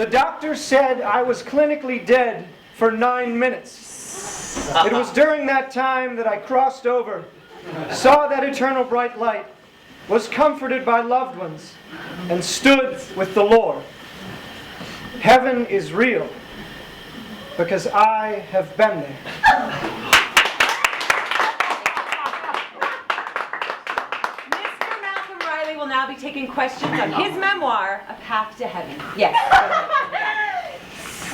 The doctor said I was clinically dead for 9 minutes. It was during that time that I crossed over, saw that eternal bright light, was comforted by loved ones, and stood with the Lord. Heaven is real because I have been there. Mr. Malcolm Riley will now be taking questions on his memoir, A Path to Heaven. Yes.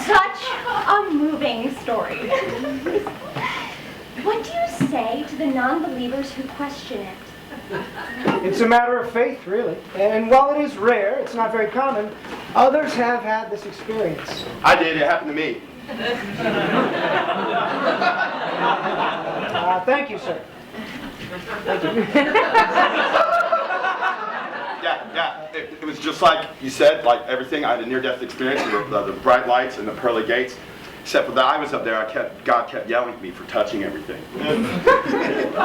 Such a moving story. What do you say to the non-believers who question it? It's a matter of faith, really. And while it is rare, it's not very common, others have had this experience. I did. It happened to me. Thank you, sir. Thank you. Yeah. It was just like you said, like everything. I had a near-death experience with the bright lights and the pearly gates. Except for that I was up there, God kept yelling at me for touching everything. What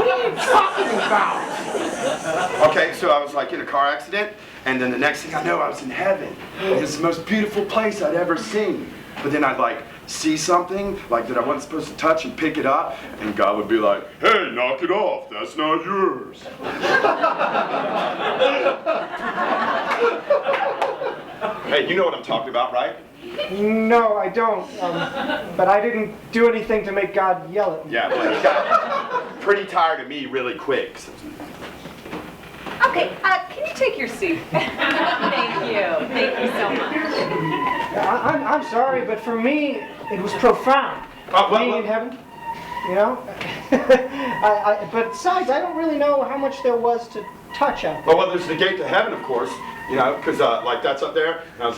are you talking about? Okay, so I was like in a car accident, and then the next thing I know, I was in heaven. It was the most beautiful place I'd ever seen. But then I'd like see something like that I wasn't supposed to touch and pick it up, and God would be like, "Hey, knock it off. That's not yours." Hey, you know what I'm talking about, right? No, I don't. But I didn't do anything to make God yell at me. Yeah, but he got pretty tired of me really quick. Okay, can you take your seat? Thank you. Thank you so much. I'm sorry, but for me, it was profound. Being in heaven, you know? But besides, I don't really know how much there was to touch out there. Well, there's the gate to heaven, of course. You know, because like that's up there, and I was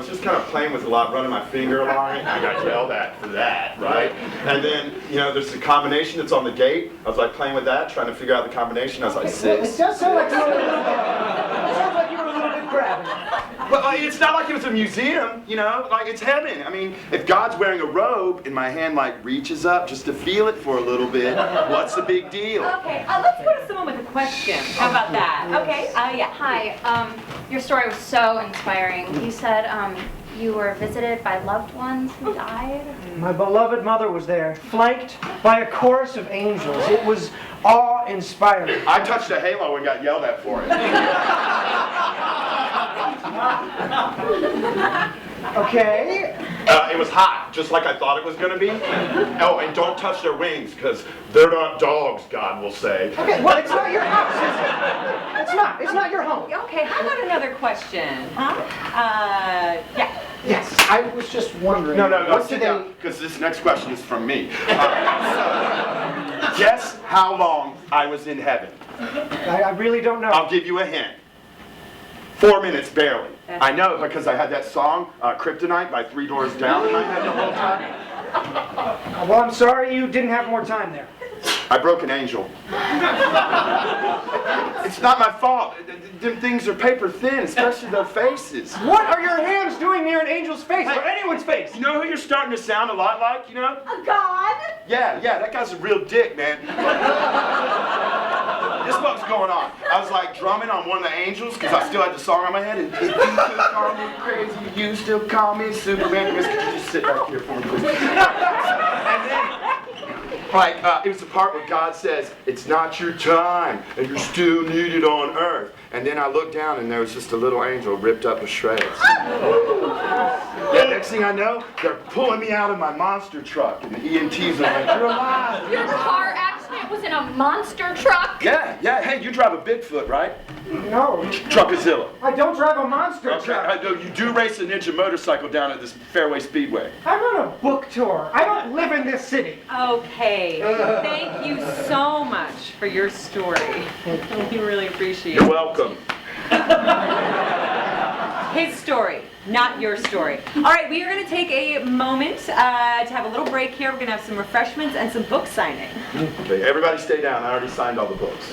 just kind of playing with a lot, running my finger along it, and I got yelled at for that, right? And then, you know, there's the combination that's on the gate. I was like playing with that, trying to figure out the combination. I was like, It does sound like you were a little bit. It sounds like you were a little bit grabbing. But it's not like it was a museum, you know, like it's heaven. I mean, if God's wearing a robe and my hand like reaches up just to feel it for a little bit, what's the big deal? Okay, let's go to someone with a question. How about that? Okay, yeah. Hi, your story was so inspiring. You said you were visited by loved ones who died. My beloved mother was there, flanked by a chorus of angels. It was awe-inspiring. I touched a halo and got yelled at for it. Okay. It was hot, just like I thought it was going to be. Oh, and don't touch their wings, because they're not dogs, God will say. Okay, well, it's not your house, is it? It's not. It's not your home. Okay, how about another question? Huh? Yeah. Yes, I was just wondering. No, sit down, because this next question is from me. Guess how long I was in heaven? I really don't know. I'll give you a hint. 4 minutes, barely. I know, because I had that song, Kryptonite by 3 Doors Down, in my head the whole time. Well, I'm sorry you didn't have more time there. I broke an angel. It's not my fault. Them things are paper thin, especially their faces. What are your hands doing near an angel's face, or anyone's face? You know who you're starting to sound a lot like, you know? A god? Yeah, that guy's a real dick, man. This is what's going on. I was like drumming on one of the angels, because I still had the song on my head, and if you still call me crazy, you still call me Superman. Miss, could you just sit right here for me, please? And then, it was the part where God says, it's not your time, and you're still needed on earth. And then I looked down, and there was just a little angel ripped up to shreds. Yeah, next thing I know, they're pulling me out of my monster truck, and the EMTs are like, you're alive. Your car accident was in a monster truck? Yeah, hey, you drive a Bigfoot, right? No. Truckazilla. I don't drive a monster truck. I know you do race a ninja motorcycle down at this Fairway Speedway. I'm on a book tour. I don't live in this city. Okay, thank you so much for your story. We really appreciate it. You're welcome. His story, not your story. All right, we are going to take a moment to have a little break here. We're going to have some refreshments and some book signing. Okay, everybody stay down. I already signed all the books.